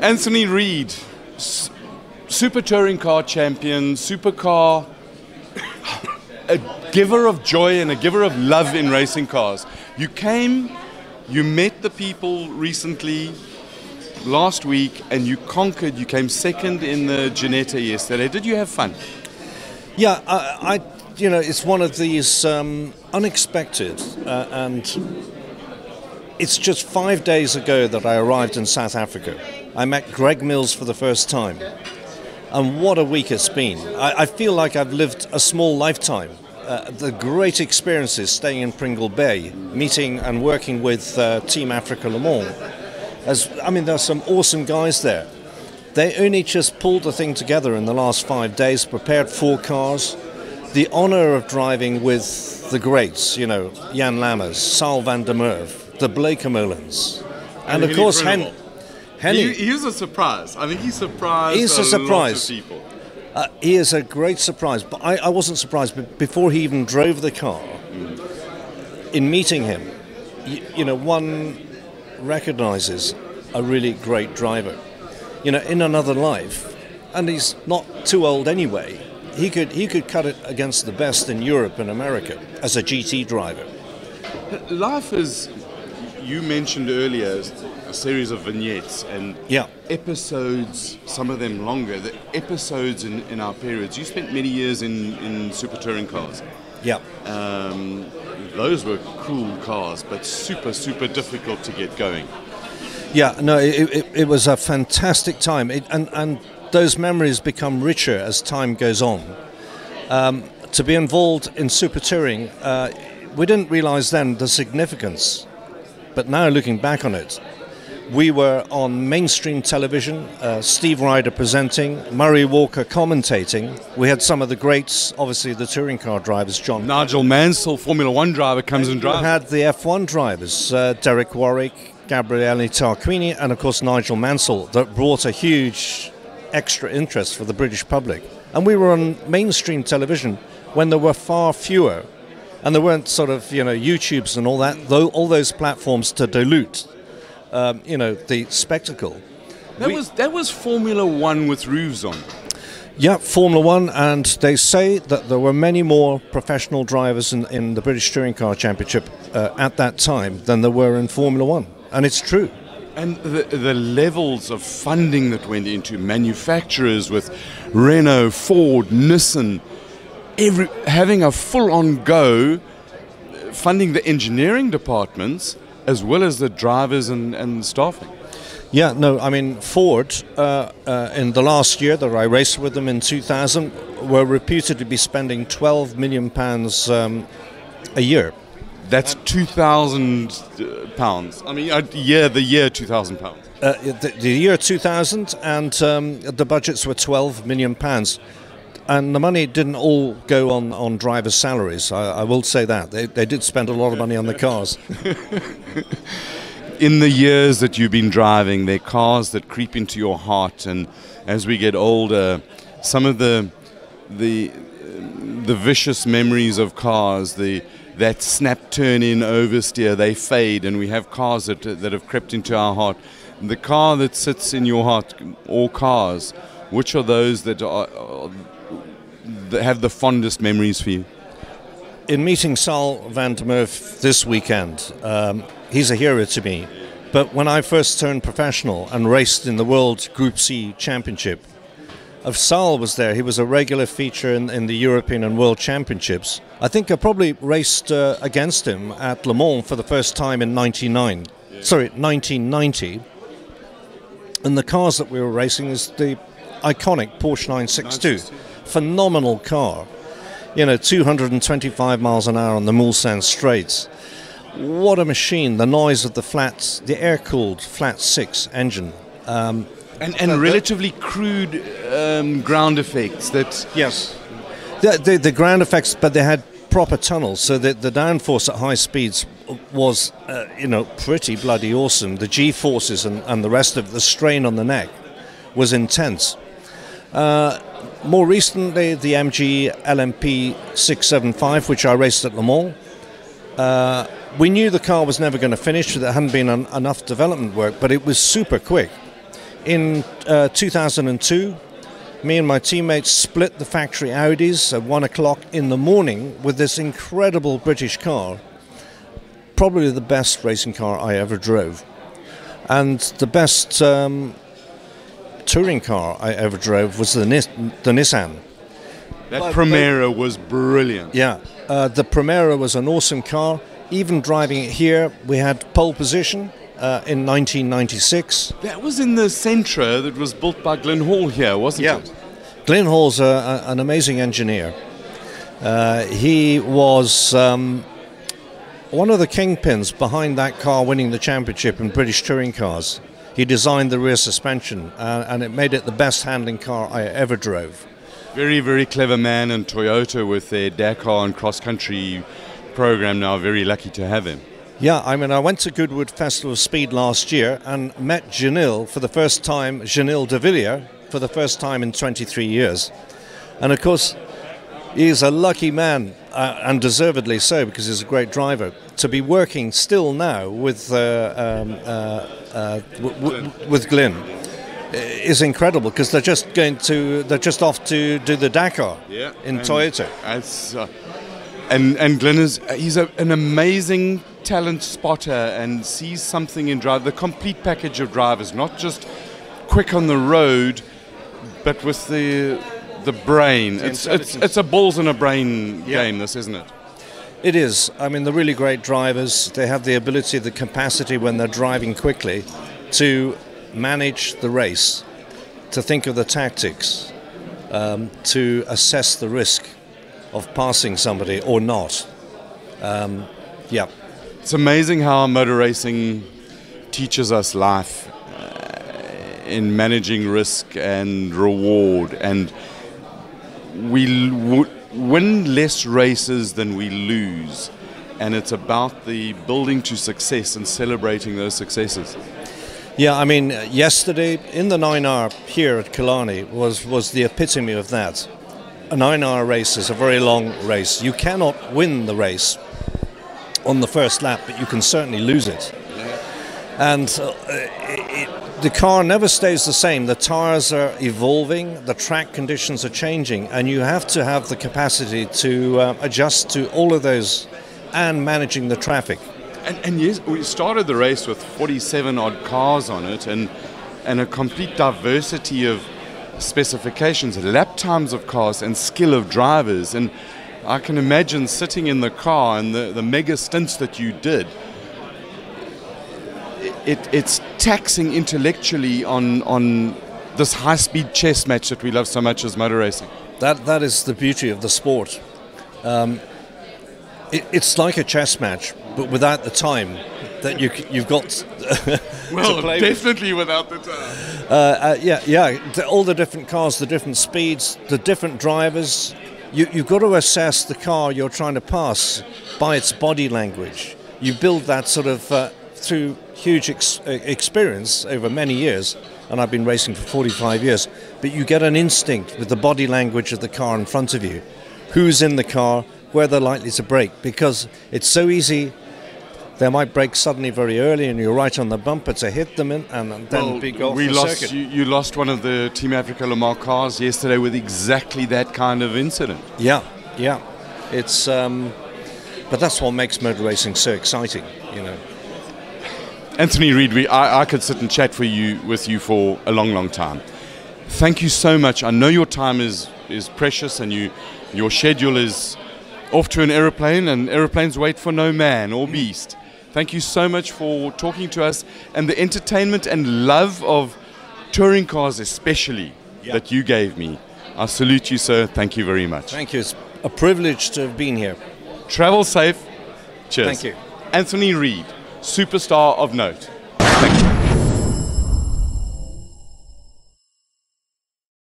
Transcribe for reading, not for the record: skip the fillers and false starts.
Anthony Reid, super touring car champion, supercar, a giver of joy and a giver of love in racing cars. You came, you met the people recently, last week, and you conquered. You came second in the Ginetta yesterday. Did you have fun? Yeah, you know, it's one of these unexpected, and it's just 5 days ago that I arrived in South Africa. I met Greg Mills for the first time, and what a week it's been. I feel like I've lived a small lifetime. The great experiences staying in Pringle Bay, meeting and working with Team Africa LeMans. I mean, there's some awesome guys there. They only just pulled the thing together in the last 5 days, prepared 4 cars. The honour of driving with the greats, you know, Jan Lammers, Sal van der Merwe, the Blakemolens, and of course Henny. He was a surprise. I think he surprised a lot of people. He is a great surprise, but I wasn't surprised. But before he even drove the car, in meeting him, you know, one recognises a really great driver. You know, in another life, and he's not too old anyway. He could cut it against the best in Europe and America as a GT driver. Life is, you mentioned earlier, a series of vignettes and episodes, some of them longer, the episodes in our periods. You spent many years in super touring cars. Yeah. Those were cool cars, but super, super difficult to get going. Yeah, no, it was a fantastic time. And those memories become richer as time goes on. To be involved in super touring, we didn't realize then the significance. But now looking back on it, we were on mainstream television, Steve Ryder presenting, Murray Walker commentating. We had some of the greats, obviously the touring car drivers, Nigel Mansell, Formula One driver, comes and drives. We had the F1 drivers, Derek Warwick, Gabriele Tarquini, and of course Nigel Mansell, that brought a huge extra interest for the British public. And we were on mainstream television when there were far fewer, and there weren't sort of, you know, YouTubes and all that, all those platforms to dilute, you know, the spectacle. That was Formula One with roofs on. Yeah, Formula One, and they say that there were many more professional drivers in the British Touring Car Championship at that time than there were in Formula One, and it's true. And the levels of funding that went into manufacturers with Renault, Ford, Nissan, having a full-on go, funding the engineering departments as well as the drivers and staffing. Yeah, no, I mean, Ford, in the last year that I raced with them in 2000, were reputed to be spending £12 million a year. That's £2,000. I mean, the year £2,000. The year 2000, and the budgets were £12 million. And the money didn't all go on drivers' salaries, I will say that. They did spend a lot of money on the cars. In the years that you've been driving, there are cars that creep into your heart, and as we get older, some of the vicious memories of cars, that snap turn in oversteer, they fade, and we have cars that have crept into our heart. The car that sits in your heart, or cars, which are those that have the fondest memories for you? In meeting Sal van der Merwe this weekend, he's a hero to me. But when I first turned professional and raced in the World Group C Championship, Sal was there. He was a regular feature in the European and World Championships. I think I probably raced against him at Le Mans for the first time in 1990. And the cars that we were racing is the iconic Porsche 962. Phenomenal car. You know, 225 miles an hour on the Mulsanne straights. What a machine. The noise of the flats, the air-cooled flat 6 engine. And relatively crude ground effects. Yes. The ground effects, but they had proper tunnels, so that the downforce at high speeds was, you know, pretty bloody awesome. The G-forces and the rest of the strain on the neck was intense. More recently, the MG LMP 675, which I raced at Le Mans. We knew the car was never going to finish, there hadn't been enough development work, but it was super quick. In 2002, me and my teammates split the factory Audis at 1 o'clock in the morning with this incredible British car. Probably the best racing car I ever drove. And the best touring car I ever drove was the Nissan. That Primera was brilliant. Yeah, the Primera was an awesome car. Even driving it here, we had pole position in 1996. That was in the Sentra that was built by Glenn Hall here, wasn't it? Glenn Hall's an amazing engineer. He was one of the kingpins behind that car winning the championship in British touring cars. He designed the rear suspension and it made it the best handling car I ever drove. Very, very clever man, and Toyota with their Dakar and cross-country program now, very lucky to have him. Yeah, I mean, I went to Goodwood Festival of Speed last year and met Ginille for the first time, Ginille de Villiers, for the first time in 23 years. And of course, he's a lucky man, and deservedly so, because he's a great driver. To be working still now with Glenn is incredible, because they're just off to do the Dakar in Toyota. And Glenn he's an amazing talent spotter and sees something in drive, the complete package of drivers, not just quick on the road, but with the brain. It's a balls and a brain game, this, isn't it? It is. I mean, the really great drivers, they have the ability, the capacity when they're driving quickly to manage the race, to think of the tactics, to assess the risk of passing somebody or not. It's amazing how motor racing teaches us life in managing risk and reward, and we win less races than we lose, and it's about the building to success and celebrating those successes. Yeah, I mean, yesterday in the 9R here at Killarney was the epitome of that. A 9R race is a very long race. You cannot win the race on the first lap, but you can certainly lose it. And the car never stays the same. The tires are evolving, the track conditions are changing, and you have to have the capacity to adjust to all of those and managing the traffic. And yes, we started the race with 47 odd cars on it, and a complete diversity of specifications, lap times of cars, and skill of drivers. And I can imagine sitting in the car and the mega stints that you did. It's taxing intellectually on this high-speed chess match that we love so much as motor racing. That is the beauty of the sport. It's like a chess match, but without the time that you've got well, to play definitely with. Without the time. All the different cars, the different speeds, the different drivers. You've got to assess the car you're trying to pass by its body language. You build that sort of through huge experience over many years, and I've been racing for 45 years, but you get an instinct with the body language of the car in front of you, who's in the car, where they're likely to brake, because it's so easy. They might brake suddenly very early and you're right on the bumper to hit them in, and then be off the circuit. You lost one of the Team Africa LeMans cars yesterday with exactly that kind of incident. Yeah. It's but that's what makes motor racing so exciting, you know. Anthony Reid, I could sit and chat with you for a long, long time. Thank you so much. I know your time is precious, and your schedule is off to an aeroplane, and aeroplanes wait for no man or beast. Thank you so much for talking to us, and the entertainment and love of touring cars especially that you gave me. I salute you, sir. Thank you very much. Thank you. It's a privilege to have been here. Travel safe. Cheers. Thank you. Anthony Reid, superstar of note. Thank you.